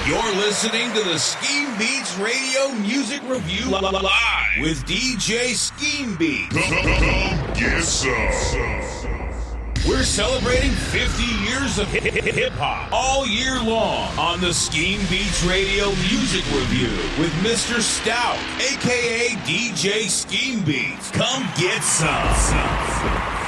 You're listening to the Skeembeatzradio Music Review live with DJ Skeembeats. Come get some. We're celebrating 50 years of hip-hop all year long on the Skeembeatzradio Music Review with Mr. Stout, a.k.a. DJ Skeembeats. Come get some.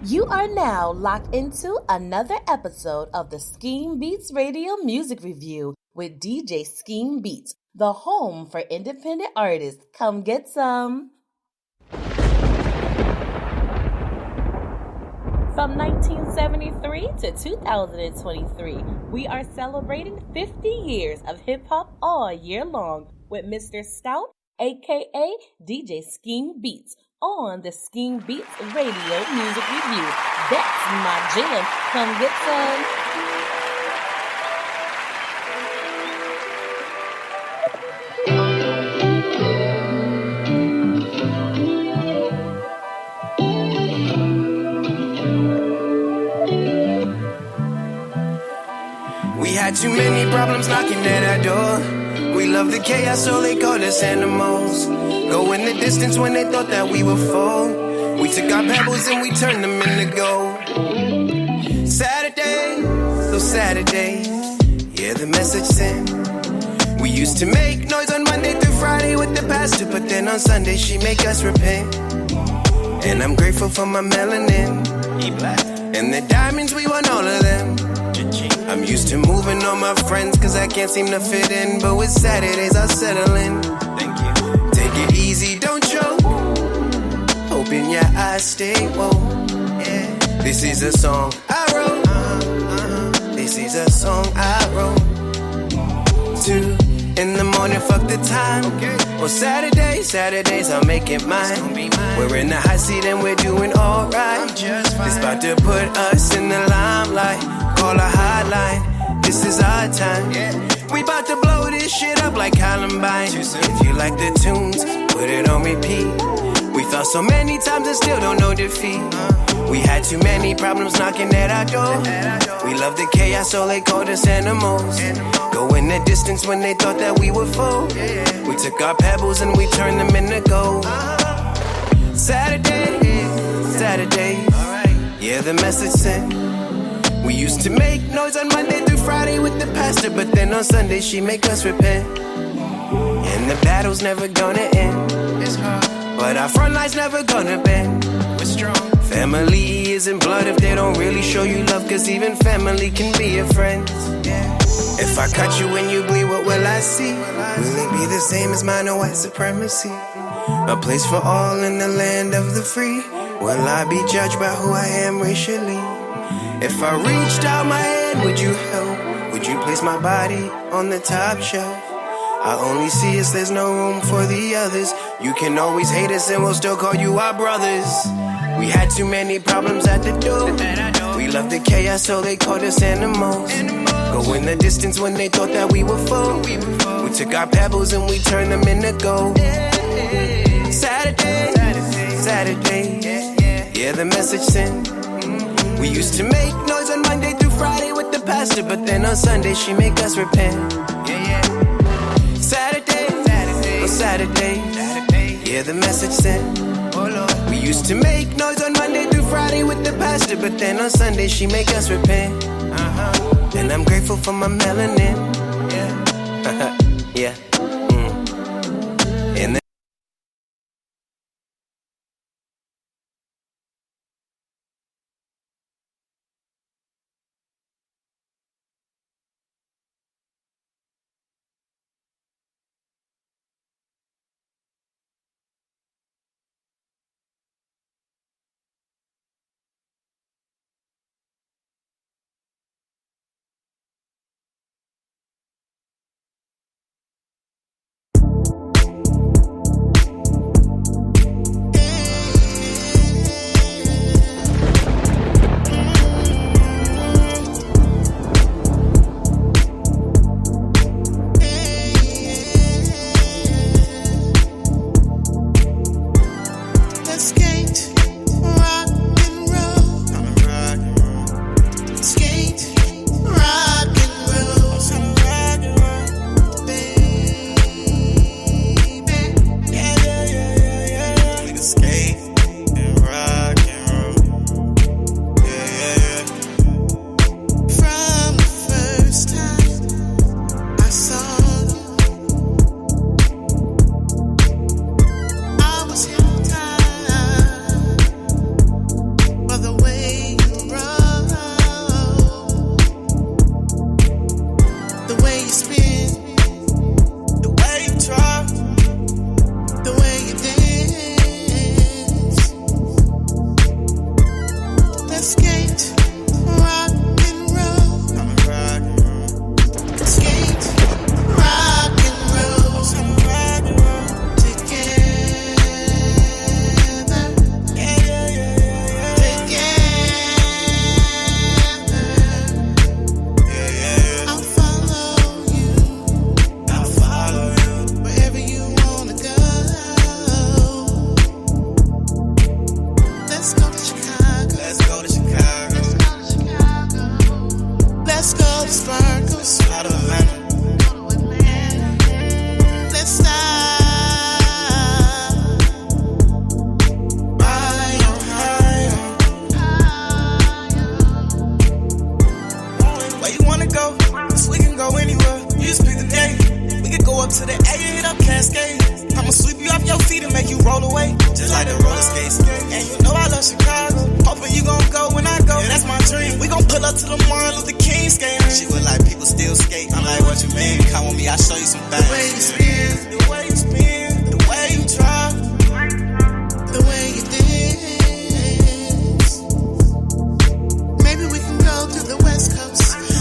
You are now locked into another episode of the Skeembeatzradio Music Review with DJ Skeembeats, the home for independent artists. Come get some. From 1973 to 2023, we are celebrating 50 years of hip-hop all year long with Mr. Stout, a.k.a. DJ Skeembeats, on the Skeembeatzradio Music Review. That's my jam. Come get some. We had too many problems knocking at our door. We love the chaos, so they called us animals. Going the distance when they thought that we would fall. We took our pebbles and we turned them into gold. Saturday, those Saturdays, yeah, the message sent. We used to make noise on Monday through Friday with the pastor, but then on Sunday she make us repent. And I'm grateful for my melanin and the diamonds, we want all of them. I'm used to moving on my friends, cause I can't seem to fit in. But with Saturdays I'll settle in. Thank you. Take it easy, don't choke. Open your eyes, stay woke. Yeah. This is a song I wrote This is a song I wrote. 2 in the morning, fuck the time. On Saturdays I'll make it mine. We're in the hot seat and we're doing alright. It's about to put us in the limelight. Call a hotline, this is our time. We about to blow this shit up like Columbine. If you like the tunes, put it on repeat. We fell so many times and still don't know defeat. We had too many problems knocking at our door. We love the chaos, so they called us animals. Go in the distance when they thought that we would fall. We took our pebbles and we turned them into gold. Saturday, yeah, the message sent. We used to make noise on Monday through Friday with the pastor, but then on Sunday she make us repent. And the battle's never gonna end. But our front line's never gonna bend. We're strong. Family isn't blood if they don't really show you love, cause even family can be your friends. If I cut you and you bleed, what will I see? Will it be the same as mine or white supremacy? A place for all in the land of the free. Will I be judged by who I am racially? If I reached out my hand, would you help? Would you place my body on the top shelf? I only see us, there's no room for the others. You can always hate us and we'll still call you our brothers. We had too many problems at the door. We loved the chaos, so they called us animals. Go in the distance when they thought that we were full. We took our pebbles and we turned them into gold. Saturday, yeah, the message sent. We used to make noise on Monday through Friday with the pastor, but then on Sunday she make us repent. Saturday, yeah, the message sent. We used to make noise on Monday through Friday with the pastor, but then on Sunday she make us repent. And I'm grateful for my melanin. Yeah. And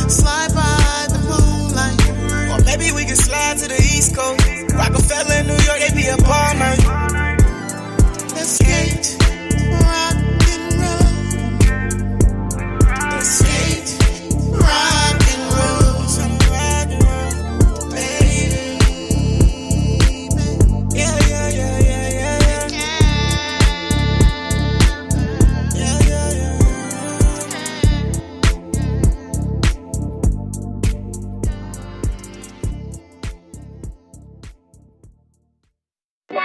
Slide ride to the East Coast. Rockefeller in New York, they be up all night. Let's skate, rock and roll. Let's skate, rock and roll. Some rock and roll, baby. Yeah, yeah, yeah, yeah, yeah, yeah. Yeah, yeah, yeah.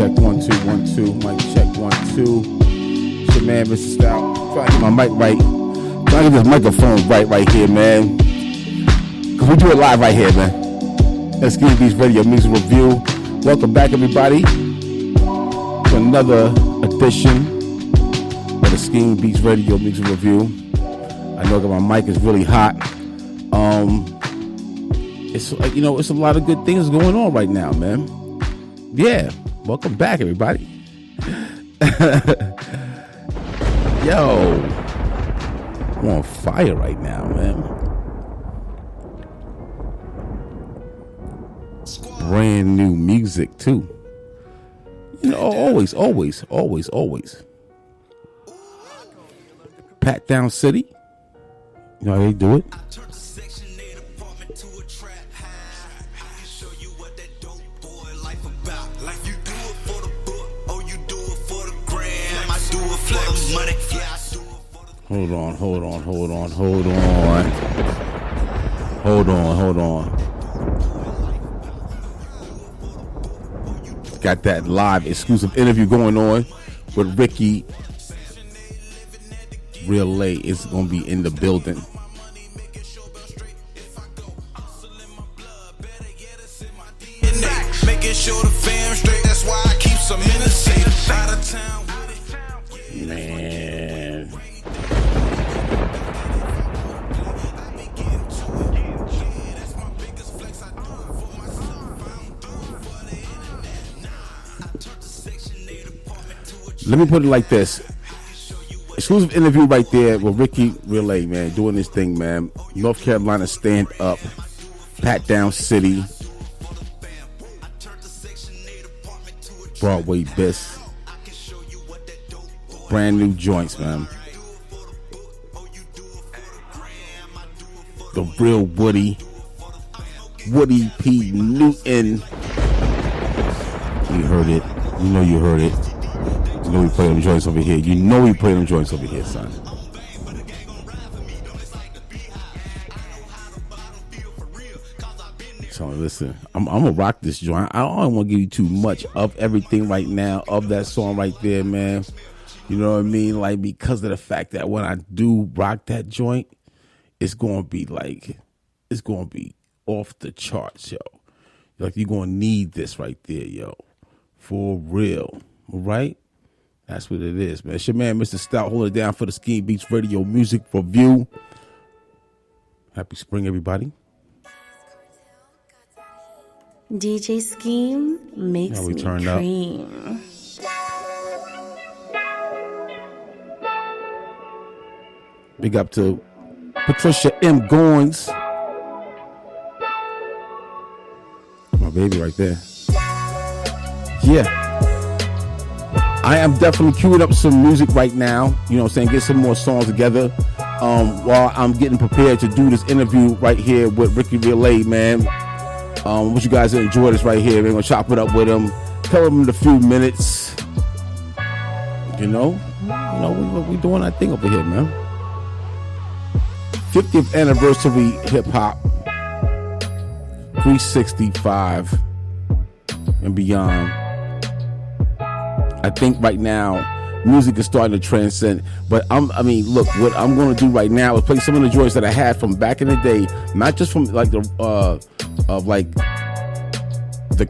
check, 1 2 1 2. Mic check, 1 2. It's your man, Mr. Stout. Trying to get my mic right. Trying to get this microphone right here, man. Cause we do it live right here, man. That's Skeembeatzradio Music Review. Welcome back, everybody, to another edition of the Skeembeatzradio Music Review. I know that my mic is really hot. It's like, you know, it's a lot of good things going on right now, man. Yeah, welcome back, everybody. Yo, I'm on fire right now, man. Brand new music too. You know, always. Pat Down City. You know how they do it. Hold on. Got that live exclusive interview going on with Ricky. Realaye is going to be in the building. Making sure the fam straight, that's why I keep some in the safe. Out of town. Man. Let me put it like this. Exclusive interview right there with Ricky Realaye, man. Doing this thing, man. North Carolina stand up. Pat Down City. Broadway Bis. Brand new joints, man. The real Woody P. Newton. You heard it. You know you heard it. You know we play them joints over here. You know we play them joints over here, son. So listen, I'm gonna rock this joint. I don't want to give you too much of everything right now, of that song right there, man. You know what I mean? Like, because of the fact that when I do rock that joint, it's gonna be off the charts, yo. Like, you're gonna need this right there, yo. For real. All right? That's what it is, man. It's your man, Mr. Stout, holding it down for the Skeembeatzradio Music Review. Happy spring, everybody. DJ Scheme makes me cream. Big up to Patricia M. Goins. My baby right there. Yeah. I am definitely queuing up some music right now. You know what I'm saying? Get some more songs together. While I'm getting prepared to do this interview right here with Ricky Realaye, man. I want you guys to enjoy this right here. We're going to chop it up with him. Tell him in a few minutes. You know, we're doing our thing over here, man. 50th anniversary hip hop. 365 and beyond. I think right now music is starting to transcend. But look, what I'm going to do right now is play some of the joints that I had from back in the day, not just from like the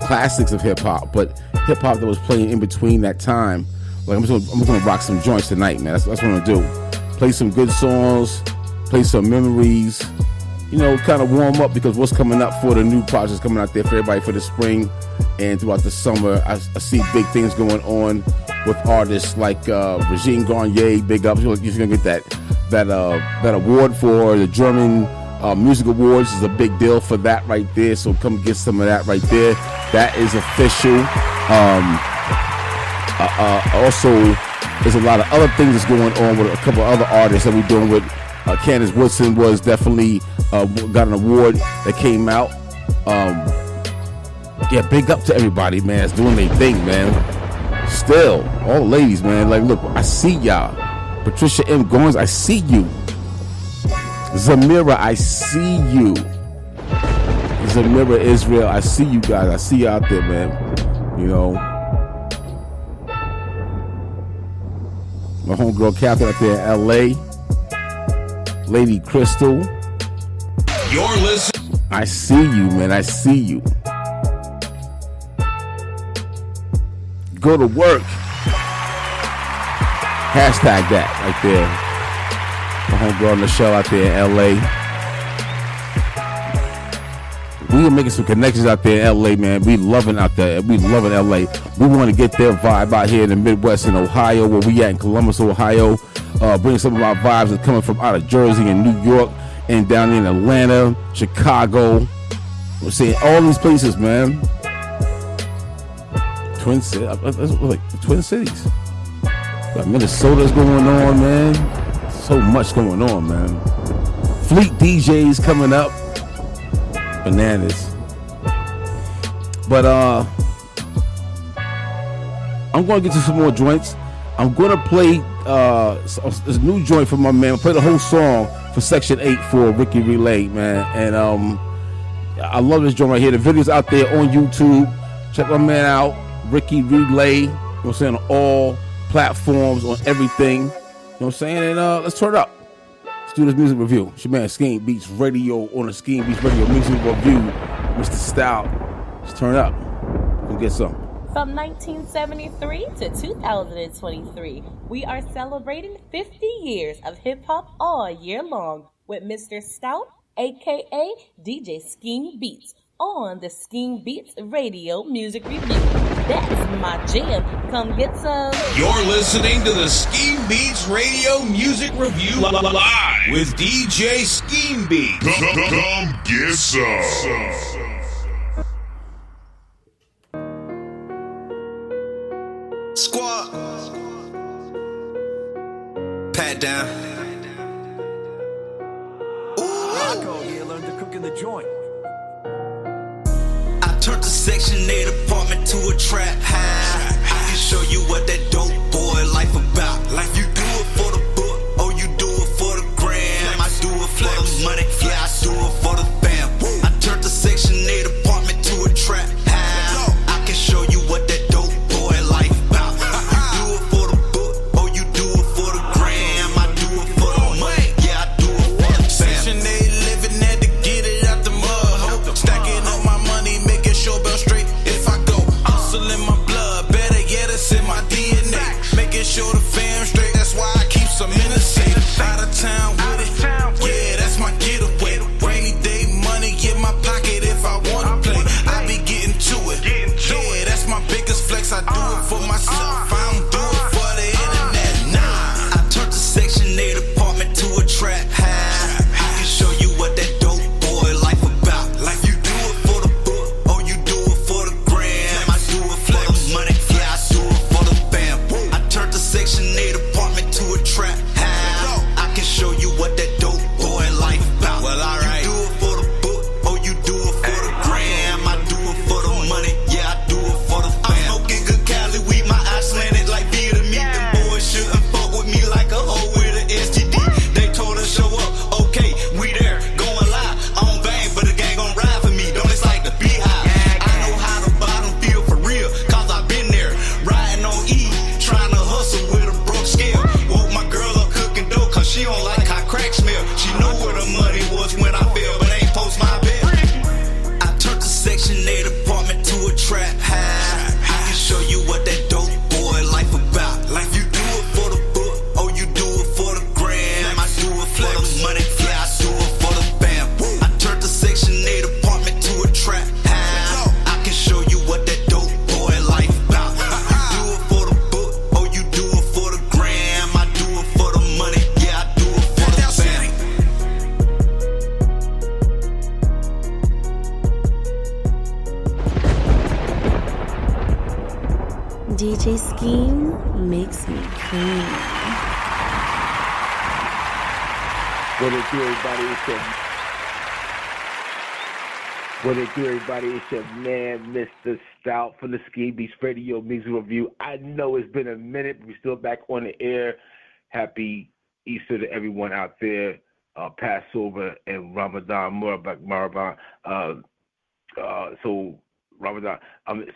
classics of hip hop, but hip hop that was playing in between that time. Like I'm just gonna rock some joints tonight, man. That's what I'm gonna do. Play some good songs, play some memories. You know, kind of warm up because what's coming up for the new projects coming out there for everybody for the spring and throughout the summer. I see big things going on with artists like Regine Garnier. Big up, you're gonna get that award for the German Music Awards. Is a big deal for that right there. So come get some of that right there. That is official. Also, there's a lot of other things that's going on with a couple other artists that we're doing with. Candace Woodson was definitely got an award that came out. Yeah, big up to everybody, man. It's doing their thing, man. Still, all the ladies, man. Like, look, I see y'all. Patricia M. Goins, I see you. Zamira, I see you. Zamira Israel, I see you guys. I see you out there, man. You know, My homegirl Catherine out there in L.A. Lady Crystal. You're listening. I see you, man. I see you. Go to work. Hashtag that right there. My homegirl Michelle out there in L.A. We are making some connections out there in L.A., man. We loving out there. We loving L.A. We want to get their vibe out here in the Midwest in Ohio, where we at in Columbus, Ohio. Bring some of our vibes that's coming from out of Jersey and New York and down in Atlanta, Chicago. We're seeing all these places, man. Twin Cities. Got Minnesota's going on, man. So much going on, man. Fleet DJs coming up. Bananas. But I'm going to get to some more joints. I'm going to play this new joint from my man. I'll play the whole song for Section 8 for Ricky Realaye, man. And I love this joint right here. The video's out there on YouTube. Check my man out, Ricky Realaye. You know what I'm saying? On all platforms, on everything. You know what I'm saying? And let's turn it up. Let's do this music review. It's your man Skeembeatzradio on the Skeembeatzradio music review. Mr. Stout. Let's turn it up. Go get some. From 1973 to 2023, we are celebrating 50 years of hip-hop all year long with Mr. Stout, a.k.a. DJ Skeembeats, on the Skeembeatzradio music review. That's my jam. Come get some. You're listening to the Skeembeatzradio music review live with DJ Skeembeats. Come get some. Squad. Pat down. Rocco here learned to cook in the joint. I turned the Section 8 apartment to a trap house. I can show you what that dope boy life about. Like you do it for the book, or you do it for the gram. I do it for the money, yeah, I do it for the fam. I turned the Section 8 apartment to a trap house. I can show you what that dope boy life about. You do it for the book, or you do it for the gram. I do it for the money, yeah, I do it for the fam. Section 8 living had to get it out the mud. Stacking up my money, making sure bell straight if I go. Hustle in my blood, better yet it's in my DNA. Making sure the fam straight, that's why I keep some in the safe. Out of town with it, yeah, that's my getaway. Rainy day money in my pocket if I wanna play. I be getting to it, yeah, that's my biggest flex. I do it for myself, I don't do it for the internet, nah. I turned the Section 8 apartment to a trap house. I can show you what that dope boy life about. Like you do it for the book, or you do it for the gram. I do it for the money, yeah, I do it for the fam. I turned the Section 8 apartment to a trap house. I can show you what that dope boy life about. Well, alright. You do it for the book, or you do it for the gram. I do it for the money, yeah, I do it for the fam. I'm smoking good Cali weed, my eyes slanted like beer to meat. Them boys shouldn't fuck with me like a hoe with an STD. They told us show up, okay, we there, going live. On bang, but the gang gon' ride for me. Don't it's like the beehive. I know how the bottom feel for real, cause I've been there. Riding on E, trying to hustle with a broke scale. Woke my girl up cooking dough, cause she don't like how crack smell. She know where the money was when I fell, but ain't post my bet. I turned the Section 8 apartment to a trap house. I can show you what that dope boy life about. Like you do it for the book, or you do it for the gram. I do it for the money, yeah, I do it for the fam. I turned the Section 8 apartment to a trap house. I can show you what that dope boy life about. You do it for the book, or you do it for the gram. I do it for the money, yeah, I do it for the fam. DJ Scheme makes me clean. What it do, everybody? It's your man, Mr. Stout from the Skeembeatzradio music review. I know it's been a minute, but we're still back on the air. Happy Easter to everyone out there. Passover and Ramadan, Maraban. So Ramadan.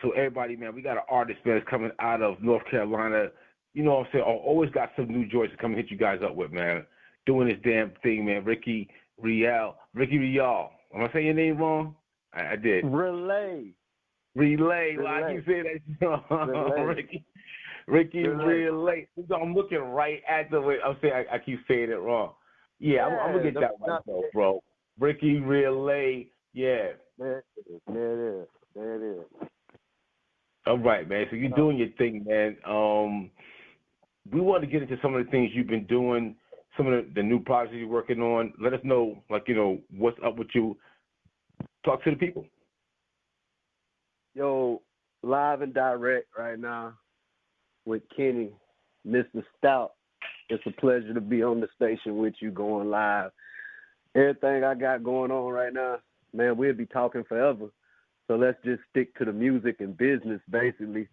So everybody, man, we got an artist, man, that's coming out of North Carolina. you know what I'm saying, always got some new joints to come and hit you guys up with, man. Doing this damn thing, man. Realaye. Am I saying your name wrong? I did. Realaye. Like you said that. Ricky Realaye. I'm looking right at the way I'm saying. I keep saying it wrong. Yeah, I'm gonna get that myself, bro. Ricky Realaye. Yeah. There it is. All right, man. So you're doing your thing, man. We want to get into some of the things you've been doing, some of the new projects you're working on. Let us know, what's up with you. Talk to the people. Yo, live and direct right now with Kenny, Mr. Stout. It's a pleasure to be on the station with you going live. Everything I got going on right now, man, we'll be talking forever. So let's just stick to the music and business, basically.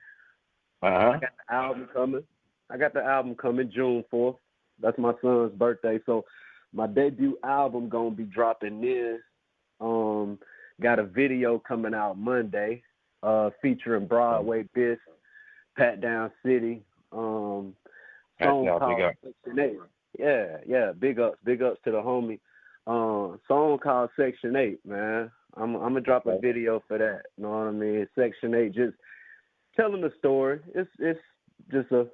I got the album coming June 4th. That's my son's birthday. So my debut album going to be dropping this. Got a video coming out Monday featuring Broadway Biss, Pat Down City. Song called Section 8. Yeah, big ups to the homie. Song called Section 8, man. I'm gonna drop a video for that. You know what I mean? Section 8, just telling the story. It's just a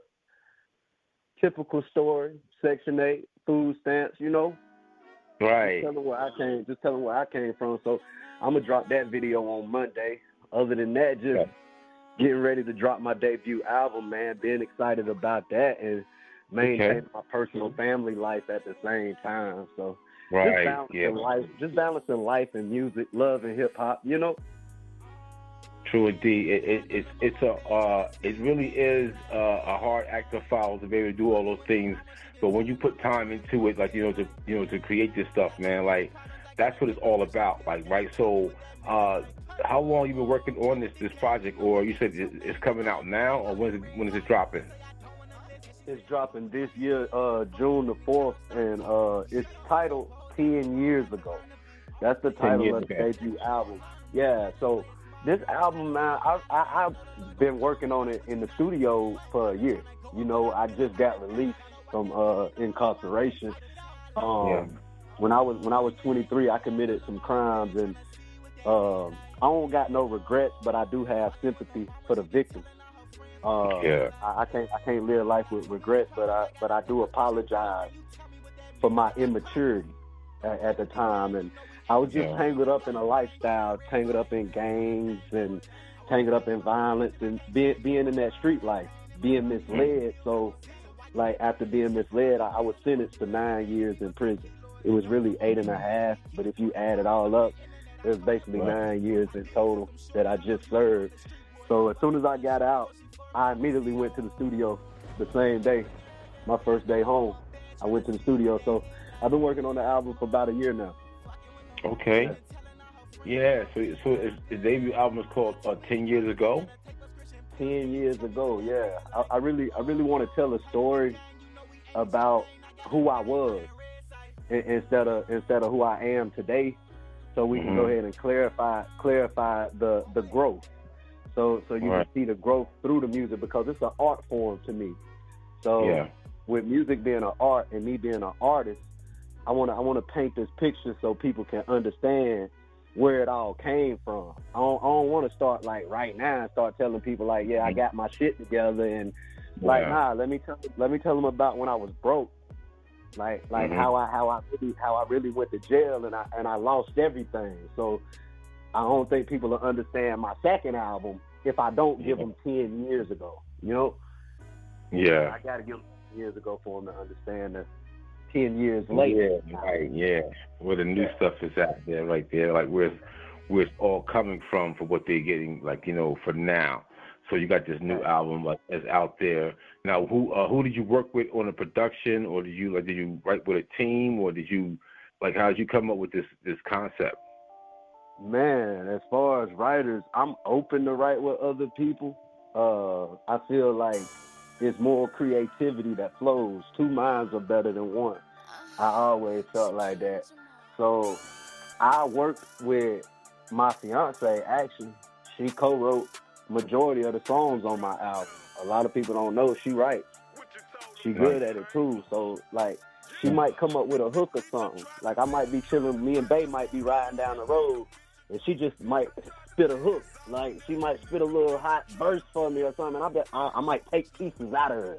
typical story. Section 8, food stamps, you know. Right. Just tell them where I came from. So I'm gonna drop that video on Monday. Other than that, just getting ready to drop my debut album, man. Being excited about that and maintaining my personal family life at the same time. So. Just balancing life and music, love and hip hop, you know. True indeed. It really is a hard act to follow to be able to do all those things. But when you put time into it, to create this stuff, man, that's what it's all about, right? So, how long you been working on this project, or you said it's coming out now, or when is it dropping? It's dropping this year, June the 4th, and it's titled 10 Years Ago. That's the title of the debut album. Yeah, so this album, man, I've been working on it in the studio for a year. You know, I just got released from incarceration. When I was 23, I committed some crimes, and I don't got no regrets, but I do have sympathy for the victims. I can't live life with regrets, but I do apologize for my immaturity at the time, and I was just tangled up in a lifestyle, tangled up in gangs and tangled up in violence and being in that street life, being misled. So, after being misled, I was sentenced to 9 years in prison. It was really 8.5, but if you add it all up, it was basically 9 years in total that I just served. So as soon as I got out, I immediately went to the studio the same day, my first day home. I went to the studio. So I've been working on the album for about a year now. Okay. Yeah. So the debut album is called 10 Years Ago? 10 years ago, yeah. I really want to tell a story about who I was instead of who I am today, so we can go ahead and clarify the growth. So you can see the growth through the music, because it's an art form to me. So with music being an art and me being an artist, I want to paint this picture so people can understand where it all came from. I don't want to start right now and start telling people I got my shit together and nah. Let me tell them about when I was broke, how I really went to jail and I lost everything. So I don't think people will understand my second album if I don't give them 10 years ago. You know? Yeah. I got to give them 10 years ago for them to understand that 10 years later. Yeah, right, yeah. Where the new stuff is out there, right there, where it's all coming from for what they're getting, for now. So you got this new album that's out there. Now, who did you work with on the production, or did you write with a team, or did you, how did you come up with this concept? Man, as far as writers, I'm open to write with other people. I feel like it's more creativity that flows. Two minds are better than one. I always felt like that. So I worked with my fiance, actually. She co-wrote majority of the songs on my album. A lot of people don't know she writes. She good at it too. So like, she might come up with a hook or something. Like I might be chilling, me and Bay might be riding down the road, and she just might spit a hook. Like she might spit a little hot verse for me or something. And I might take pieces out of her.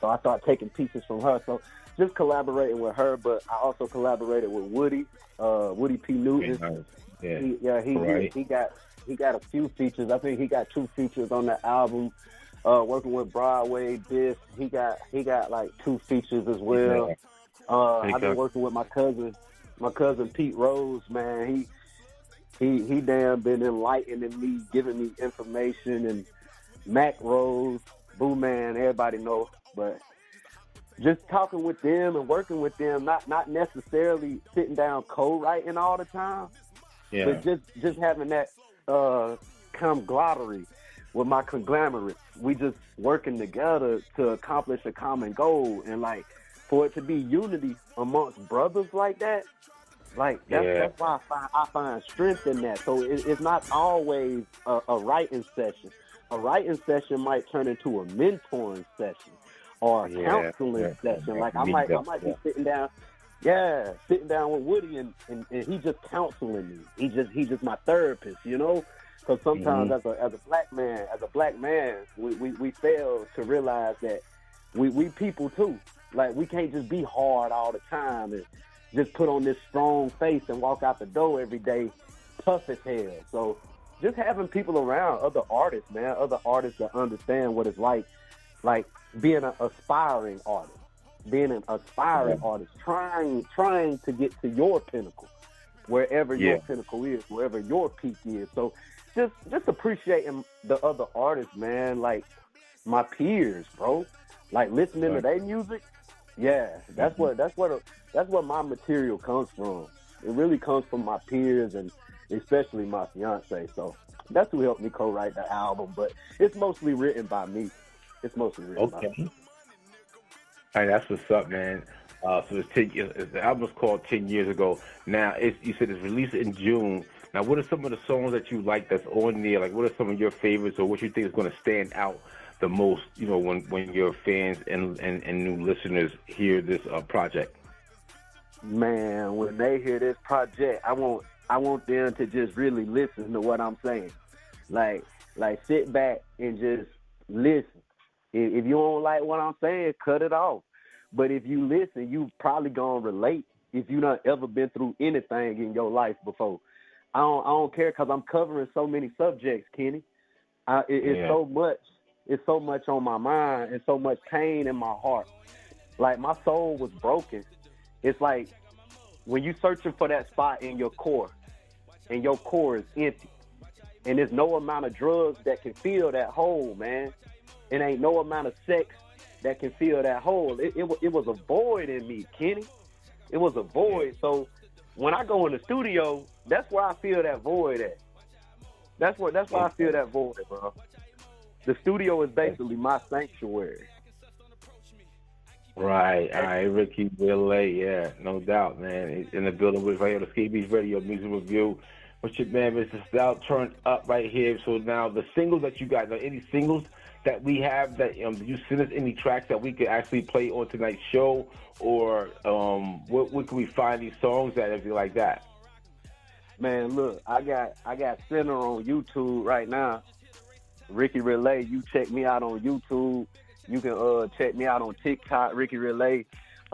So I start taking pieces from her. So just collaborating with her, but I also collaborated with Woody P. Newton. He got a few features. I think he got 2 features on the album. Working with Broadway, Biff, he got like 2 features as well. I've been working with my cousin Pete Rose, man. He damn been enlightening me, giving me information, and Mac Rose, Boo Man, everybody know, but just talking with them and working with them, not necessarily sitting down co-writing all the time, but just having that camaraderie with my conglomerate. We just working together to accomplish a common goal, and like for it to be unity amongst brothers like that, like that's why I find strength in that. So it's not always a writing session. A writing session might turn into a mentoring session or a counseling session. Like I might be sitting down with Woody and he just counseling me. He just my therapist, you know. Because sometimes as a black man, we fail to realize that we people too. Like we can't just be hard all the time and just put on this strong face and walk out the door every day tough as hell. So just having people around, other artists that understand what it's like being an aspiring artist, trying to get to your pinnacle, wherever your pinnacle is, wherever your peak is. So just appreciating the other artists, man, like my peers, bro. Like listening to their music, that's where my material comes from. It really comes from my peers and especially my fiance. So that's who helped me co-write the album, but it's mostly written by me. By me. Hey, that's what's up, man. So it's 10 years. The album's called 10 Years Ago. Now, you said it's released in June. Now, what are some of the songs that you like that's on there? Like, what are some of your favorites, or what you think is going to stand out the most, you know, when your fans and new listeners hear this project? Man, when they hear this project, I want them to just really listen to what I'm saying. Like sit back and just listen. If you don't like what I'm saying, cut it off. But if you listen, you probably gonna relate if you done ever been through anything in your life before. I don't care, because I'm covering so many subjects, Kenny. It's so much on my mind and so much pain in my heart. Like my soul was broken. It's like when you searching for that spot in your core, and your core is empty, and there's no amount of drugs that can fill that hole, man. It ain't no amount of sex that can fill that hole. It was a void in me, Kenny. It was a void. So when I go in the studio, that's where I feel that void at. That's where I feel that void, bro. The studio is basically my sanctuary. Right. All right, Ricky Realaye, yeah, no doubt, man. In the building with right here, the Skeembeatzradio Music Review. What's your man, Mr. Stout, turned up right here. So now the singles that you got, any singles that we have that did you send us any tracks that we could actually play on tonight's show, or where can we find these songs at, anything like that? Man, look, I got Center on YouTube right now. Ricky Realaye, you check me out on YouTube. You can check me out on TikTok, Ricky Realaye.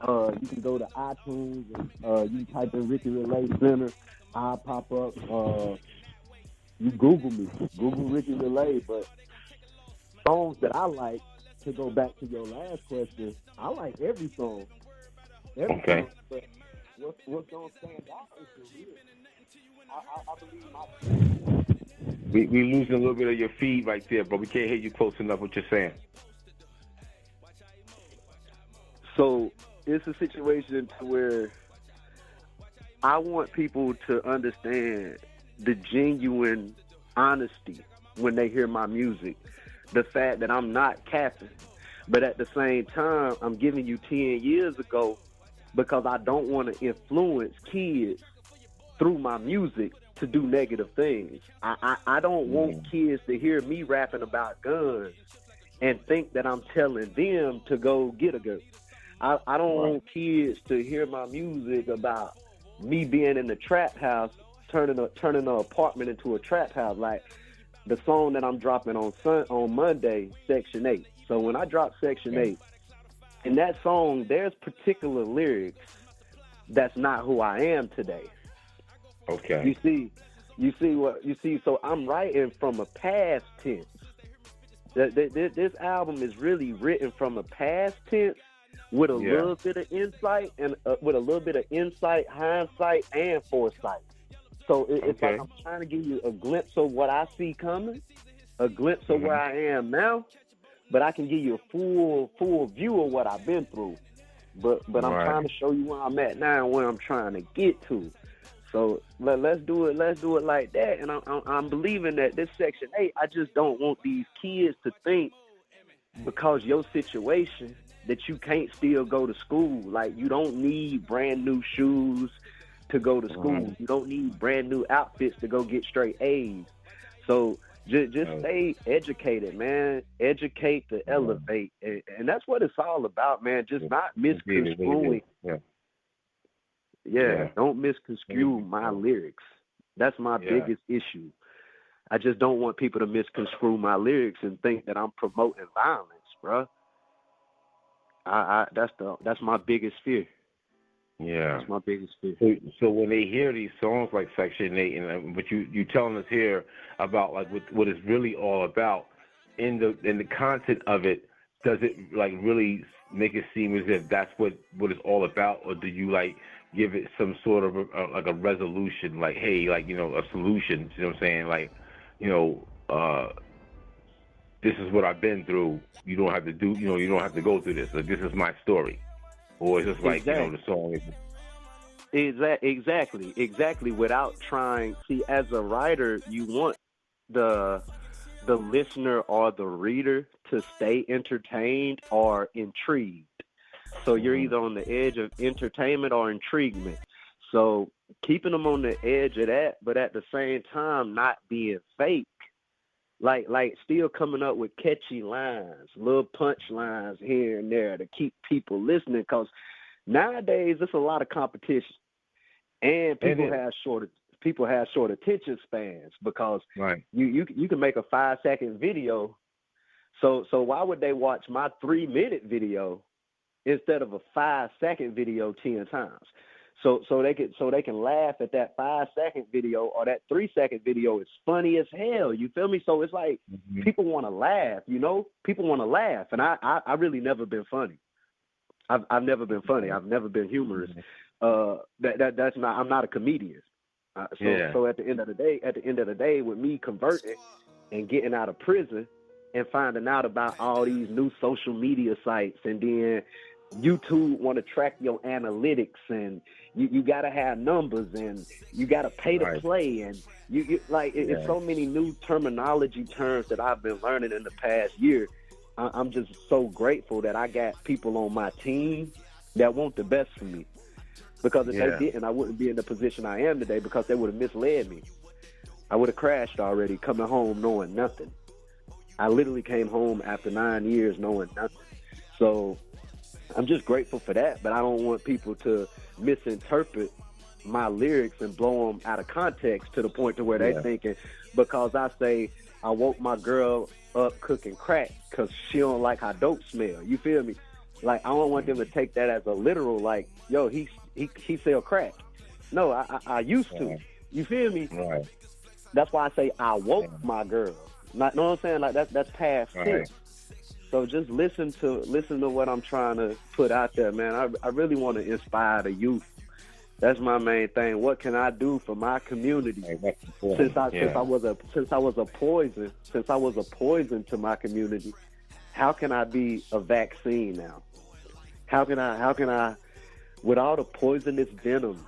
You can go to iTunes and you can type in Ricky Realaye Center. I'll pop up. You Google me. Google Ricky Realaye. But songs that I like, to go back to your last question, I like every song. Every song, but what's going to stand out is the real. I believe we losing a little bit of your feed right there, but we can't hear you close enough what you're saying. So it's a situation to where I want people to understand the genuine honesty when they hear my music. The fact that I'm not capping. But at the same time, I'm giving you 10 years ago because I don't want to influence kids through my music to do negative things. I don't want kids to hear me rapping about guns and think that I'm telling them to go get a girl. I don't want kids to hear my music about me being in the trap house, turning an apartment into a trap house, like the song that I'm dropping on Monday, Section 8. So when I drop Section 8, in that song, there's particular lyrics that's not who I am today. Okay. You see. So I'm writing from a past tense. This album is really written from a past tense with a little bit of insight and with a little bit of insight, hindsight, and foresight. So it's like I'm trying to give you a glimpse of what I see coming, a glimpse of where I am now, but I can give you a full view of what I've been through. But I'm trying to show you where I'm at now and where I'm trying to get to. So let's do it like that. And I'm believing that this Section 8, I just don't want these kids to think because your situation that you can't still go to school. Like, you don't need brand new shoes to go to school. You don't need brand new outfits to go get straight A's. So just stay educated, man. Educate to elevate. And that's what it's all about, man. Just not misconstruing. Don't misconstrue my lyrics. That's my biggest issue. I just don't want people to misconstrue my lyrics and think that I'm promoting violence, bruh. That's my biggest fear. Yeah, that's my biggest fear. So when they hear these songs like Section 8, and but you telling us here about like what it's really all about in the content of it, does it like really make it seem as if that's what it's all about, or do you like give it some sort of like a resolution, like, hey, like, you know, a solution? You know what I'm saying? Like, you know, this is what I've been through. You don't have to do, you know, you don't have to go through this. Like, this is my story. Or it's just like, you know, the song is... Exactly. Without trying, see, as a writer, you want the listener or the reader to stay entertained or intrigued. So you're either on the edge of entertainment or intriguement. So keeping them on the edge of that, but at the same time not being fake. Like still coming up with catchy lines, little punch lines here and there to keep people listening, because nowadays it's a lot of competition, and people have short attention spans, because you can make a 5-second video. So why would they watch my 3-minute video instead of a 5-second video 10 times? So they can laugh at that 5-second video, or that 3-second video is funny as hell. You feel me? So it's like people want to laugh, you know? People want to laugh, and I really never been funny. I've never been funny. I've never been humorous. That's not. I'm not a comedian. So at the end of the day, with me converting and getting out of prison and finding out about all these new social media sites, and then YouTube want to track your analytics, and you got to have numbers, and you got to pay to play, and you like it's so many new terminology terms that I've been learning in the past year. I'm just so grateful that I got people on my team that want the best for me, because if they didn't, I wouldn't be in the position I am today, because they would have misled me. I would have crashed already, coming home knowing nothing. I literally came home after 9 years knowing nothing. So I'm just grateful for that, but I don't want people to misinterpret my lyrics and blow them out of context to the point to where they thinking because I say I woke my girl up cooking crack because she don't like how dope smell. You feel me? Like, I don't want them to take that as a literal, like, yo, he sell crack. No, I used to. You feel me? Right. That's why I say I woke my girl. Not, know what I'm saying? Like, that's past tense. So just listen to what I'm trying to put out there, man. I really want to inspire the youth. That's my main thing. What can I do for my community? Since I was a poison to my community, how can I be a vaccine now? How can I with all the poisonous venom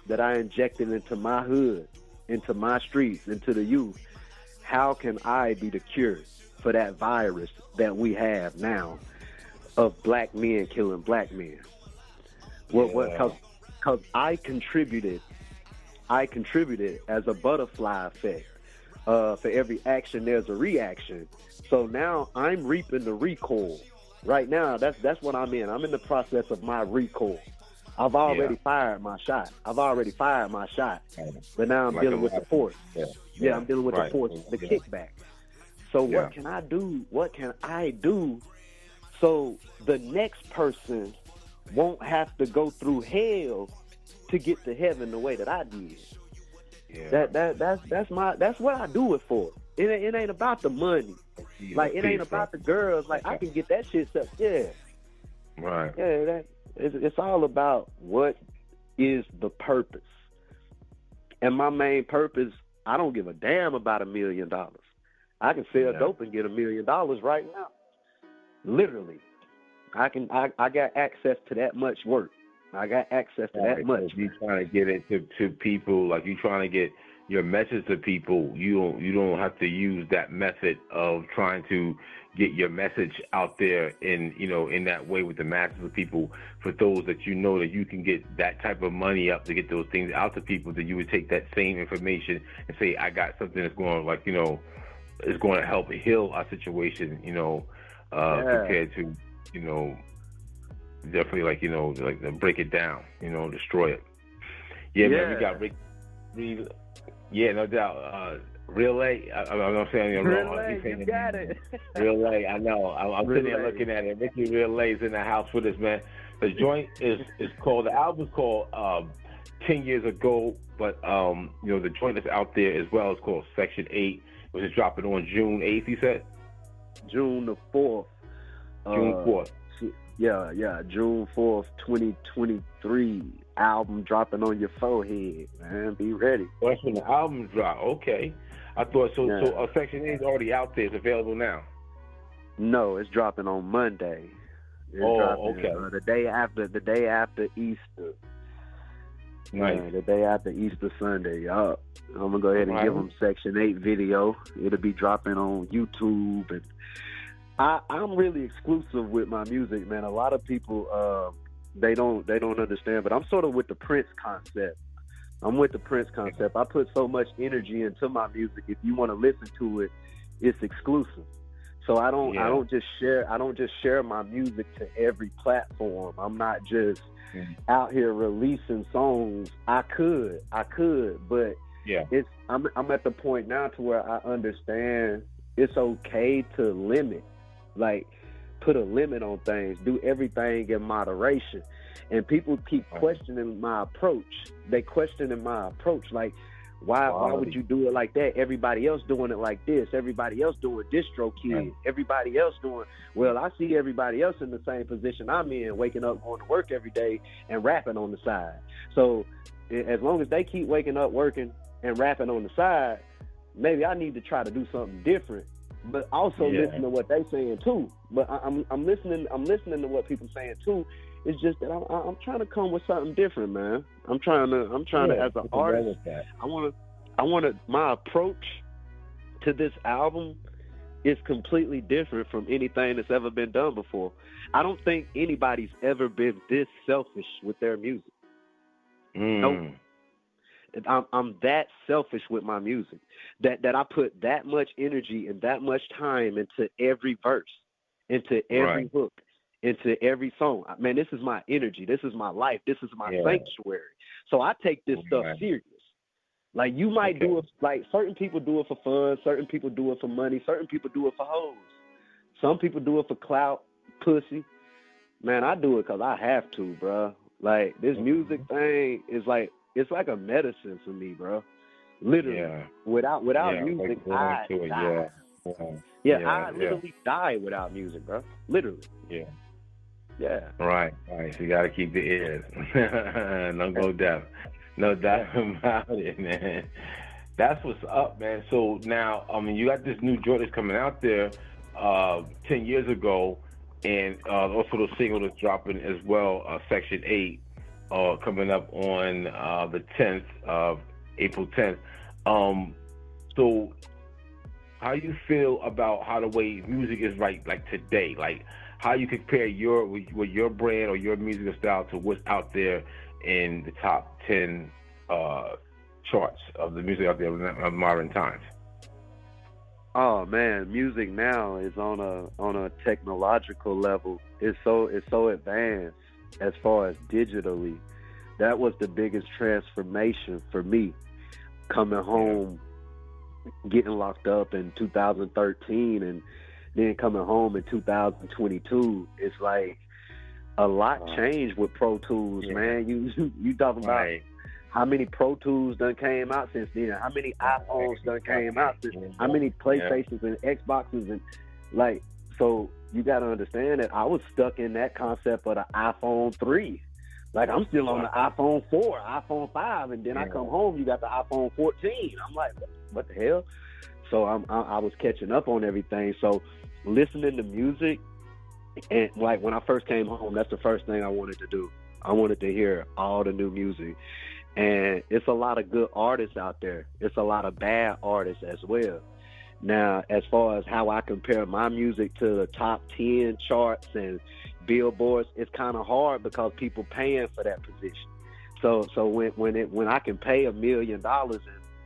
that I injected into my hood, into my streets, into the youth, how can I be the cure for that virus that we have now of black men killing black men? Because I contributed as a butterfly effect For every action, there's a reaction. So now I'm reaping the recoil. Right now, that's what I'm in. I'm in the process of my recoil. I've already fired my shot. But now I'm dealing with the force. Yeah, I'm dealing with the force, the kickback. So what can I do? What can I do so the next person won't have to go through hell to get to heaven the way that I did? Yeah. That's what I do it for. It ain't about the money. Like, it ain't about the girls. Like, I can get that shit set. Yeah. Right. Yeah, it's all about what is the purpose. And my main purpose, I don't give a damn about $1 million. I can sell dope and get $1 million right now. Literally. I got access to that much work. I got access to that much. If you're trying to get it to people, like you're trying to get your message to people, you don't have to use that method of trying to get your message out there in that way with the masses of people. For those that you know that you can get that type of money up to get those things out to people, that you would take that same information and say, I got something that's going is going to help heal our situation, compared to, definitely like break it down, destroy it. Yeah, man, we got no doubt. Realaye, I'm saying Realaye, you got it. Realaye, I know. I'm sitting there looking at it. Ricky Realaye's in the house with us, man. The joint is called, the album's called 10 Years Ago, but the joint that's out there as well is called Section 8, which is dropping on June 8th, he said? June the 4th. June 4th. Yeah, June 4th, 2023. Album dropping on your forehead, man. Be ready. Oh, that's when the album drop. Okay. I thought so. Yeah. So Section 8 is already out there. It's available now. No, it's dropping on Monday. Okay. The day after Easter. Nice. The day after Easter Sunday, y'all. I'm gonna go ahead and give them Section 8 video. It'll be dropping on YouTube, and I'm really exclusive with my music, man. A lot of people they don't understand, but I'm sort of with the Prince concept. I put so much energy into my music. If you want to listen to it, it's exclusive. So I don't just share my music to every platform. I'm not just out here releasing songs. I could, but I'm at the point now to where I understand it's okay to limit. Like, put a limit on things, do everything in moderation. And people keep questioning my approach. They questioning my approach, like, why would you do it like that? Everybody else doing it like this. Everybody else doing Distro Kid. Right. Everybody else doing, well, I see everybody else in the same position I'm in, waking up, going to work every day, and rapping on the side. So as long as they keep waking up, working, and rapping on the side, maybe I need to try to do something different. But also listen to what they saying too. But I'm listening to what people saying too. It's just that I'm trying to come with something different, man. I'm trying to as an artist. I want to. My approach to this album is completely different from anything that's ever been done before. I don't think anybody's ever been this selfish with their music. Nope. I'm that selfish with my music that I put that much energy and that much time into every verse, into every hook, into every song. Man, this is my energy. This is my life. This is my sanctuary. So I take this stuff serious. Like, you might do it, like, certain people do it for fun. Certain people do it for money. Certain people do it for hoes. Some people do it for clout, pussy. Man, I do it because I have to, bro. Like, this music thing is like, it's like a medicine for me, bro. Literally. Yeah. Without music, I die. I literally die without music, bro. Literally. Yeah. Yeah. Right. So you got to keep the ears. No doubt about it, man. That's what's up, man. So now, you got this new joint that's coming out there 10 years ago, and also the single that's dropping as well, Section 8. Coming up on the 10th of April 10th. So how you feel about how the way music is like today? Like, how you compare your brand or your musical style to what's out there in the top 10 charts of the music out there in modern times? Oh man, music now is on a technological level. It's so advanced as far as digitally. That was the biggest transformation for me, coming home, getting locked up in 2013, and then coming home in 2022. It's like a lot changed with Pro Tools, man. You talking about how many Pro Tools done came out since then? How many iPhones done came out since? How many PlayStations and Xboxes and like? So you got to understand that I was stuck in that concept of the iPhone 3. Like I'm still on the iPhone 4, iPhone 5, and then I come home, you got the iPhone 14. I'm like, what the hell? So I was catching up on everything. So listening to music, and like when I first came home, that's the first thing I wanted to do. I wanted to hear all the new music. And it's a lot of good artists out there. It's a lot of bad artists as well. Now, as far as how I compare my music to the top 10 charts and billboards, it's kind of hard because people paying for that position. So when I can pay $1 million and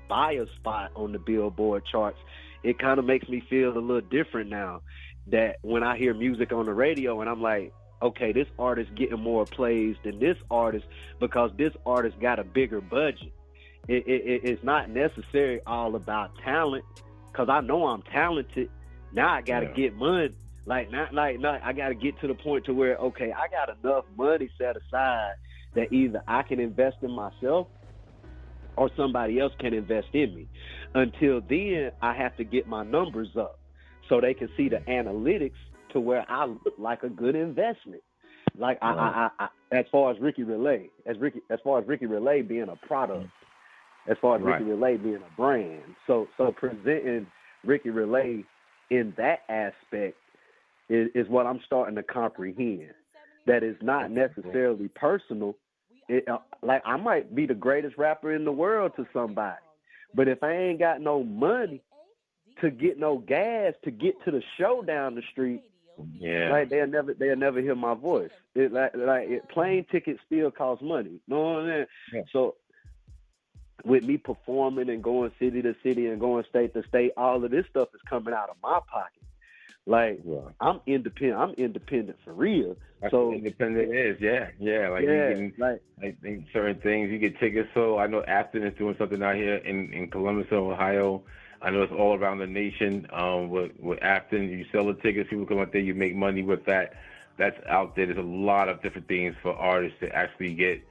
buy a spot on the billboard charts, it kind of makes me feel a little different now. That when I hear music on the radio and I'm like, okay, this artist getting more plays than this artist because this artist got a bigger budget. It's not necessarily all about talent, because I know I'm talented. Now I got to get money. Like, not I got to get to the point to where, okay, I got enough money set aside that either I can invest in myself or somebody else can invest in me. Until then, I have to get my numbers up so they can see the analytics to where I look like a good investment. Like I as far as Ricky Realaye, as far as Ricky Realaye being a product, as far as Ricky Realaye being a brand. So presenting Ricky Realaye in that aspect is what I'm starting to comprehend. That is not necessarily personal. Like I might be the greatest rapper in the world to somebody, but if I ain't got no money to get no gas to get to the show down the street, like they'll never hear my voice. Plane tickets still cost money. You know what I mean? Yeah. So with me performing and going city to city and going state to state, all of this stuff is coming out of my pocket. Like I'm independent. I'm independent for real. That's so what independent is, I think certain things you get tickets. So I know Afton is doing something out here in Columbus, Ohio. I know it's all around the nation. With Afton, you sell the tickets, people come out there, you make money with that. That's out there. There's a lot of different things for artists to actually get,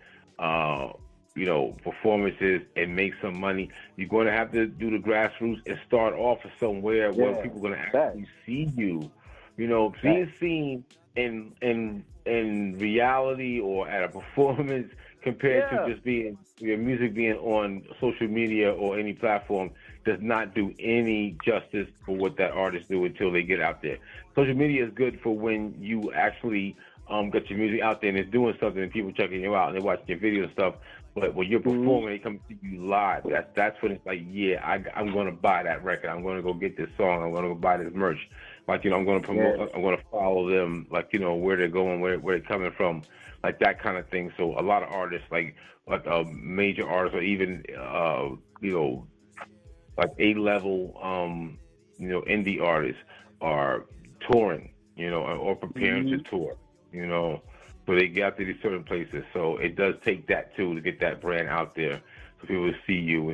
performances and make some money. You're going to have to do the grassroots and start off somewhere where people are going to actually see you. Being seen in reality or at a performance compared to just being your music being on social media or any platform does not do any justice for what that artist do until they get out there. Social media is good for when you actually get your music out there and it's doing something and people checking you out and they're watching your video and stuff. But when you're performing, they come to you live. That's when it's like, I'm going to buy that record. I'm going to go get this song. I'm going to go buy this merch. Like, I'm going to promote. I'm going to follow them. Like, where they're going, where they're coming from, like that kind of thing. So a lot of artists, like major artists, or even like A-level, indie artists are touring, or preparing to tour, so they get to these certain places. So it does take that too to get that brand out there so people see you,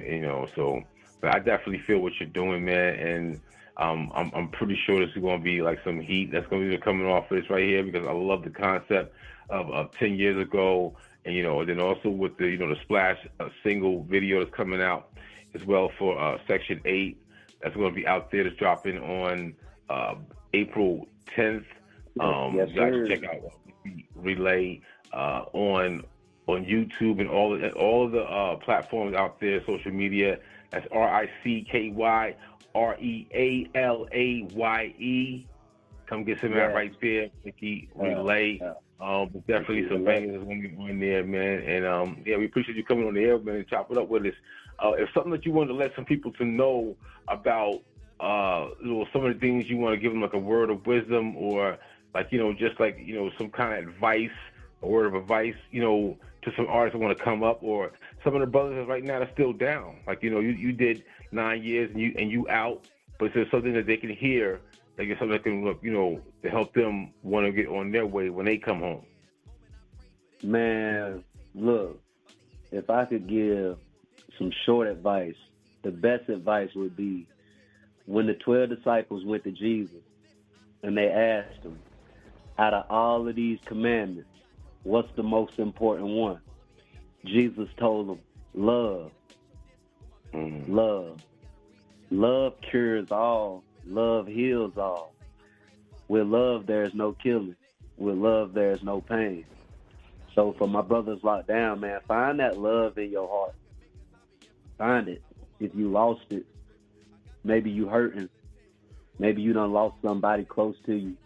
so, but I definitely feel what you're doing, man. And I'm pretty sure this is going to be like some heat that's going to be coming off of this right here, because I love the concept of 10 years ago. And, and then also with the, the Splash single video that's coming out as well for Section 8. That's going to be out there. That's dropping on April 10th. You guys check out Realaye on YouTube and all of the platforms out there, social media. That's RICKY REALAYE. Come get some of that right there, Ricky Realaye. Definitely some bangers that's going to be on there, man. And we appreciate you coming on the air, man, and chop it up with us. If something that you wanted to let some people to know about, some of the things you want to give them, like a word of wisdom, or like, just like, some kind of advice, a word of advice, to some artists that want to come up, or some of the brothers right now are still down. Like, you did 9 years and you out, but is there something that they can hear, like something that can, to help them want to get on their way when they come home? Man, look, if I could give some short advice, the best advice would be when the 12 disciples went to Jesus and they asked him, out of all of these commandments, what's the most important one? Jesus told them, love. Love. Love cures all. Love heals all. With love, there's no killing. With love, there's no pain. So for my brothers locked down, man, find that love in your heart. Find it. If you lost it, maybe you hurting. Maybe you done lost somebody close to you.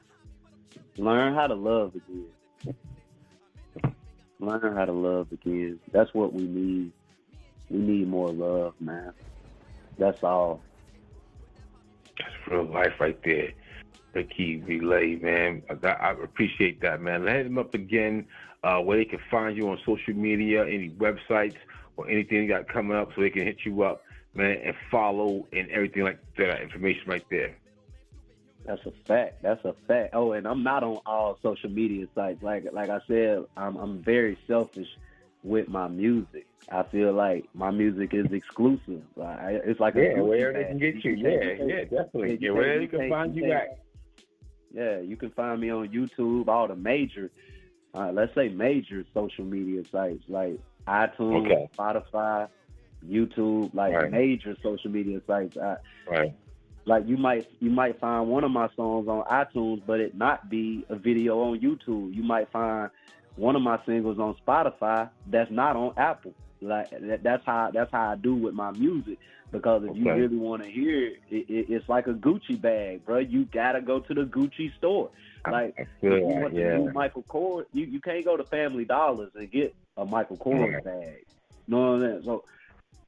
Learn how to love again. Learn how to love again. That's what we need. We need more love, man. That's all. That's real life right there. Ricky Realaye, man. I appreciate that, man. Let him up again, where they can find you on social media, any websites or anything you got coming up so they can hit you up, man, and follow and everything like that information right there. That's a fact. That's a fact. Oh, and I'm not on all social media sites. Like I said, I'm very selfish with my music. I feel like my music is exclusive. It's like where they can get you. Yeah, definitely. Yeah, where they can find you at. Yeah, you can find me on YouTube, all the major, let's say major social media sites like iTunes, Spotify, YouTube, major social media sites. Right. Like you might find one of my songs on iTunes, but it not be a video on YouTube. You might find one of my singles on Spotify that's not on Apple. Like that's how I do with my music. Because if you really want to hear it, it's like a Gucci bag, bro. You gotta go to the Gucci store. Like if you want the new Michael Kors, you can't go to Family Dollars and get a Michael Kors bag. You know what I'm saying? So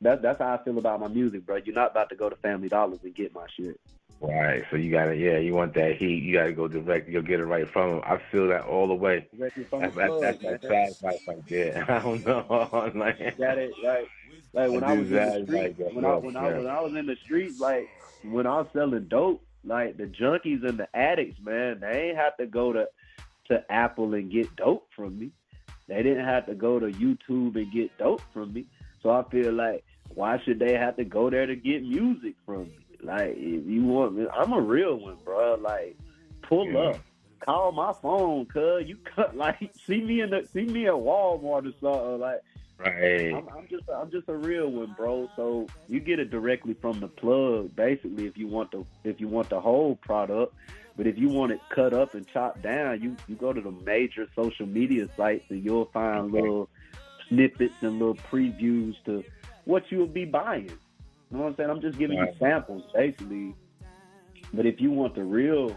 that's how I feel about my music, bro. You're not about to go to Family Dollars and get my shit. Right. So you gotta, you want that heat. You gotta go direct. You'll get it right from them. I feel that all the way. That's fast life right there. I don't know. Got it. Like when I was in the streets, when I was in the streets, like when I was selling dope, like the junkies and the addicts, man, they ain't have to go to Apple and get dope from me. They didn't have to go to YouTube and get dope from me. So I feel like, why should they have to go there to get music from me? Like, if you want me, I'm a real one, bro. Like, pull up, call my phone, cuz you see me at Walmart or something. Like, right. I'm just a real one, bro. So you get it directly from the plug, basically. If you want the whole product, but if you want it cut up and chopped down, you go to the major social media sites and you'll find little snippets and little previews to what you'll be buying. You know what I'm saying? I'm just giving you samples, basically. But if you want the real,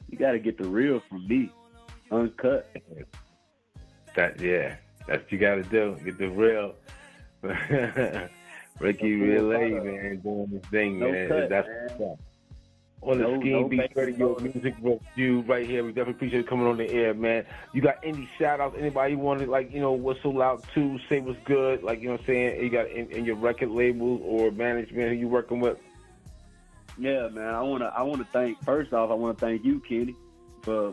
you got to get the real from me, uncut. That's what you got to do. Get the real. Ricky Realaye, man, doing this thing, man. That's what's up. On the Skeembeatzradio music review right here. We definitely appreciate you coming on the air, man. You got any shout-outs? Anybody you want to, whistle out to, say what's good? Like, you know what I'm saying? You got in your record labels or management who you working with? Yeah, man. I want to thank, first off, I want to thank you, Kenny, for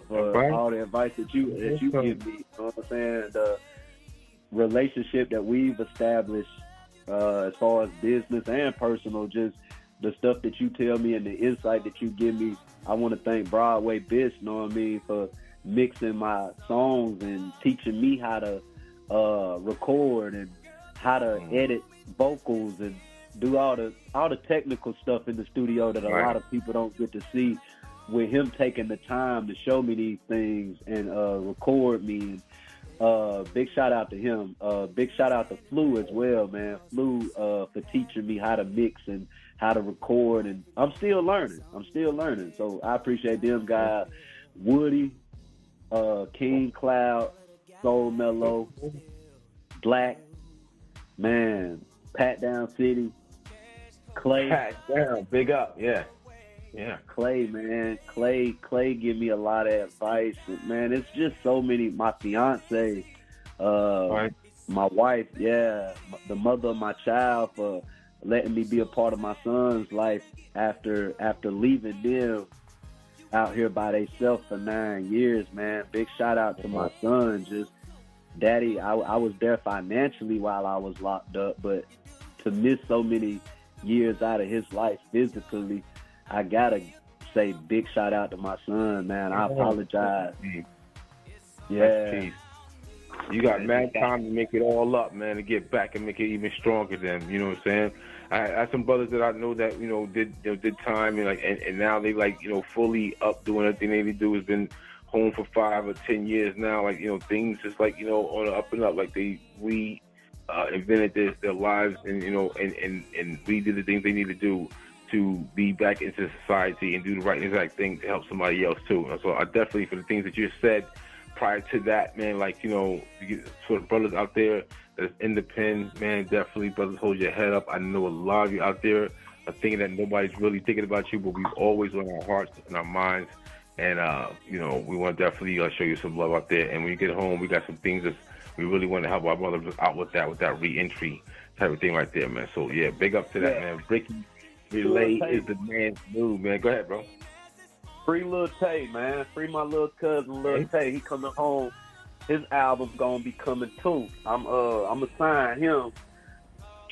all the advice that you give me. You know what I'm saying? The relationship that we've established as far as business and personal, just the stuff that you tell me and the insight that you give me. I want to thank Broadway Bish, you know what I mean, for mixing my songs and teaching me how to record and how to edit vocals and do all the technical stuff in the studio that a lot of people don't get to see. With him taking the time to show me these things and record me. Big shout out to him. Big shout out to Flu as well, man. Flu for teaching me how to mix and how to record, and I'm still learning. So I appreciate them guys. Woody, King Cloud, Soul Mellow, Black, man, Pat Down City, Clay. Pat Down, big up, yeah. Clay, man, Clay give me a lot of advice. Man, it's just so many. My fiance, my wife, the mother of my child, for letting me be a part of my son's life after leaving them out here by themselves for 9 years, man. Big shout out to my son. Just, Daddy, I was there financially while I was locked up, but to miss so many years out of his life physically, I gotta say big shout out to my son, man. I apologize. Yeah. You got mad time to make it all up, man, to get back and make it even stronger than, you know what I'm saying? I had some brothers that I know that, you know, did time and now they like, you know, fully up doing everything they need to do. Has been home for 5 or 10 years now. Like, you know, things just like, you know, on the up and up. Like they invented their lives and, you know, and we did the things they need to do to be back into society and do the right exact thing to help somebody else too. And so I definitely, for the things that you said prior to that, man, like, you know, for the brothers out there that's independent, man, definitely, brothers, hold your head up. I know a lot of you out there are thinking that nobody's really thinking about you, but we've always on our hearts and our minds. And, you know, we want to definitely show you some love out there. And when you get home, we got some things that we really want to help our brothers out with that re-entry type of thing right there, man. So, yeah, big up to that, man. Ricky Realaye is the man's move, man. Go ahead, bro. Free Lil Tay, man. Free my little cousin, Lil Tay. He coming home. His album's gonna be coming too. I'ma sign him.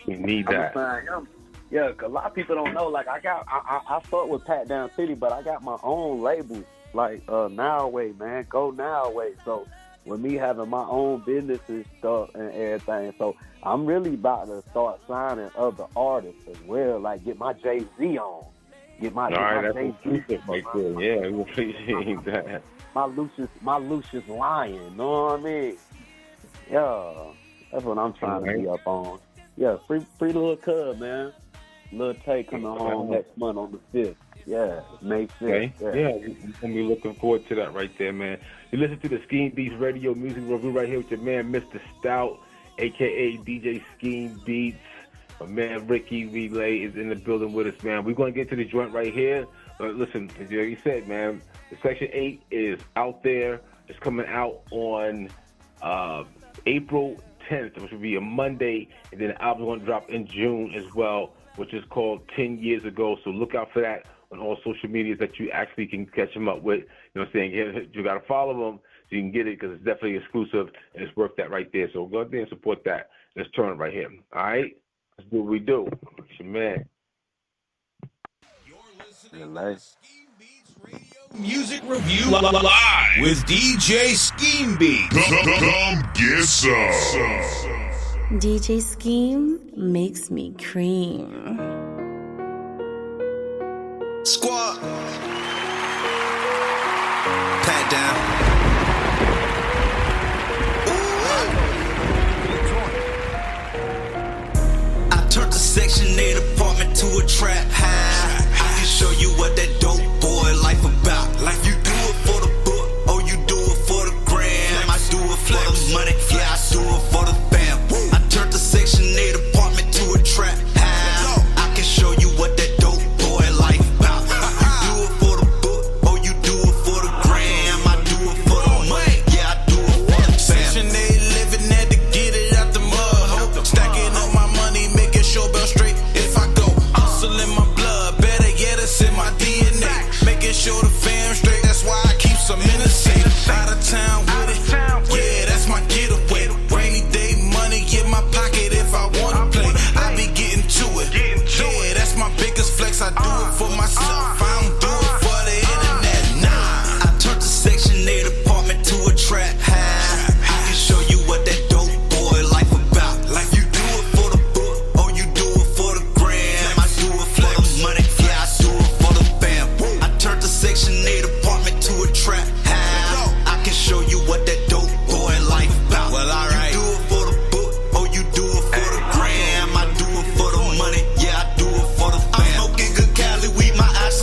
We need that. Sign him. Yeah, 'cause a lot of people don't know. Like I fuck with Pat Down City, but I got my own label, like Nowaway, man. Go Nowaway. So with me having my own business and stuff and everything, so I'm really about to start signing other artists as well. Like get my Jay-Z on. Get my Jay-Z right there. Yeah, we appreciate that. My Lucius Lion, know what I mean? Yeah, that's what I'm trying to be up on. Yeah, free little cub, man. Lil Tay coming home next month on the 5th. Yeah, May 5th. Okay. Yeah, we're going to be looking forward to that right there, man. You listen to the Skeembeatzradio music review right here with your man, Mr. Stout, a.k.a. DJ Skeembeats. My man, Ricky Realaye, is in the building with us, man. We're going to get to the joint right here. Listen, as you said, man, the Section 8 is out there. It's coming out on April 10th, which will be a Monday, and then the album's going to drop in June as well, which is called 10 Years Ago. So look out for that on all social medias that you actually can catch them up with. You know what I'm saying? You got to follow them so you can get it because it's definitely exclusive, and it's worth that right there. So go out there and support that. Let's turn it right here. All right? Let's do what we do. It's your man. You're listening to the Skeembeatzradio music review live with DJ Skeembeats. Come get some. DJ Scheme makes me cream. Squad. Pat down. I turned the Section 8 apartment to a trap house. I can show you what that dope boy life about. Like you do it for the book, or you do it for the gram. I do it for the money, yeah, I do it for the fam. I turned the Section 8 apartment to a trap house. I can show you what that dope boy life about. You do it for the book, or you do it for the gram. I do it for the money, yeah, I do it for the fam. Section 8 living had to get it out the mud. Stacking up my money, making sure bell straight if I go. Hustle in my blood, better yet it's in my DNA. Making sure the fam straight, that's why I keep some in the safe. Out of town with it, yeah, that's my getaway. Rainy day money in my pocket if I wanna play. I be getting to it, yeah, that's my biggest flex. I do it for myself, I don't do it for the internet, nah. I turned the Section 8 apartment to a trap house. I can show you what that dope boy life about. Like you do it for the book, or you do it for the gram. I do it for the money, yeah, I do it for the fam. I turned the Section 8 apartment to a trap house. I can show you what that dope boy life about. Well, alright. You do it for the book, or you do it for the gram. I do it for the money, yeah, I do it for the fam. I'm smoking good Cali weed, my eyes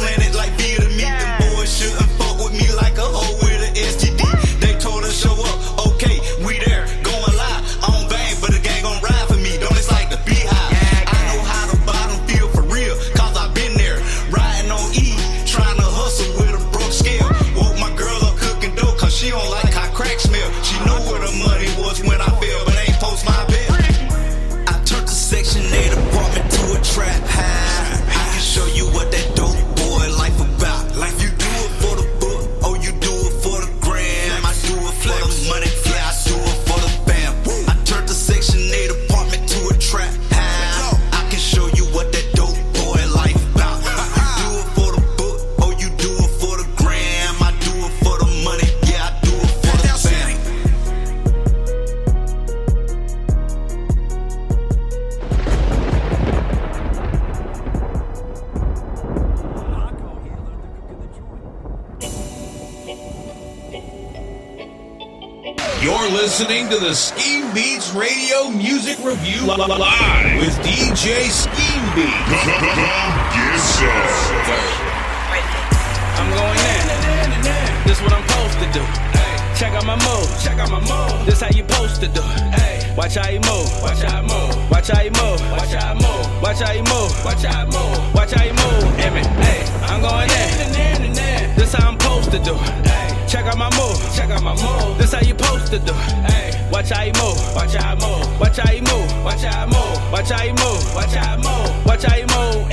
You're listening to the Skeembeatzradio Music Review live with DJ Skeembeats. I'm going in. This what I'm supposed to do. Check out my move. Check out my move. This how you supposed to do. Watch how you move. Watch how you move. Watch how you move. Watch how you move. Watch how you move. Watch how you move. Watch how you move. I'm going in. This how I'm supposed to do. Check out my move. Check out my move. This how you supposed to do. Watch how you move. Watch how you move. Watch how you move. Watch how you move. Watch how you move. Watch how you move. Watch how you move.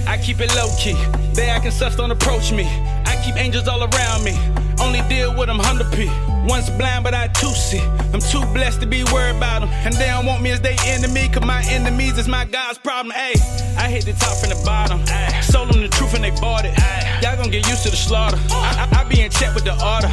I keep it low key. They acting sus, don't approach me. I keep angels all around me. Only deal with them 100p. Once blind, but I too see. I'm too blessed to be worried about them. And they don't want me as they enemy, cause my enemies is my God's problem. I hit the top from the bottom. Sold them the truth and they bought it. Y'all gon' get used to the slaughter. I be in check with the order.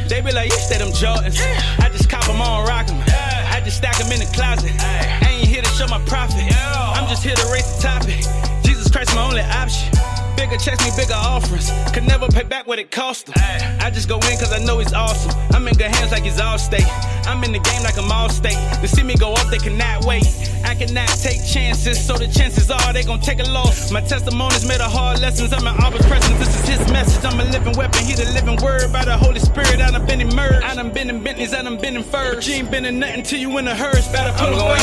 They be like, you stay them Jordans. I just cop them on, rock them. I just stack them in the closet. I ain't here to show my profit. I'm just here to raise the topic. Jesus Christ, my only option. Bigger checks me, bigger offerings. Could never pay back what it cost them. I just go in cause I know he's awesome. I'm in good hands like he's all state. I'm in the game like I'm all state. To see me go up, they cannot wait. I cannot take chances, so the chances are they gon' take a loss. My testimonies made a hard lessons. I'm in Abba's presence, this is his message. I'm a living weapon, he the living word. By the Holy Spirit, I done been immersed. I done been in Bentleys, I done been in furs. But you ain't been in nothing till you in the hearse. Better put I'm going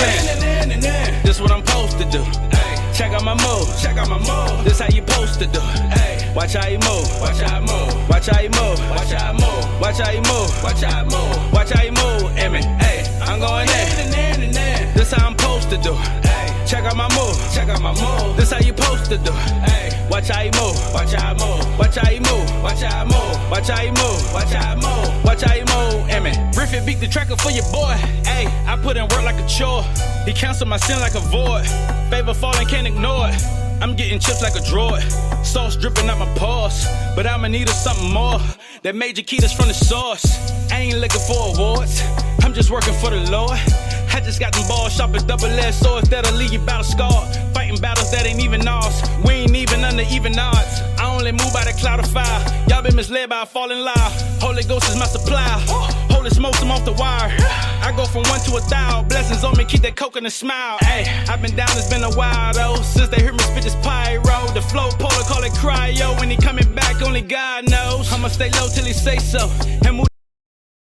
in. This what I'm supposed to do. Check out my move. Check out my move. This how you supposed to do. Watch how you move. Watch how you move. Watch how you move. Watch how you move. Watch how you move. Watch how you move. Watch how you move. I'm going in. This how I'm supposed to do. Check out my move. Check out my move. This how you supposed to do. Watch how you move. Watch how you move. Watch how you move. Watch how you move. Watch how you move. Watch how you move. Watch how you move. Griffin beat the tracker for your boy. I put in work like a chore. He canceled my sin like a void. Favor falling, can't ignore it. I'm getting chips like a droid. Sauce dripping out my pores. But I'ma need something more. That major key that's from the source. I ain't looking for awards. I'm just working for the Lord. I just got them balls sharp as double-edged swords that'll leave you battle scarred. Fighting battles that ain't even ours. We ain't even under even odds. I only move by the cloud of fire. Y'all been misled by a falling lie. Holy Ghost is my supply. Holy smokes, I'm off the wire. I go from 1 to 1,000. Blessings on me, keep that coke and a smile. I've been down, it's been a while though. Since they heard me spit this pyro. The flow polar, call it cryo. When he coming back, only God knows. I'ma stay low till he say so. And move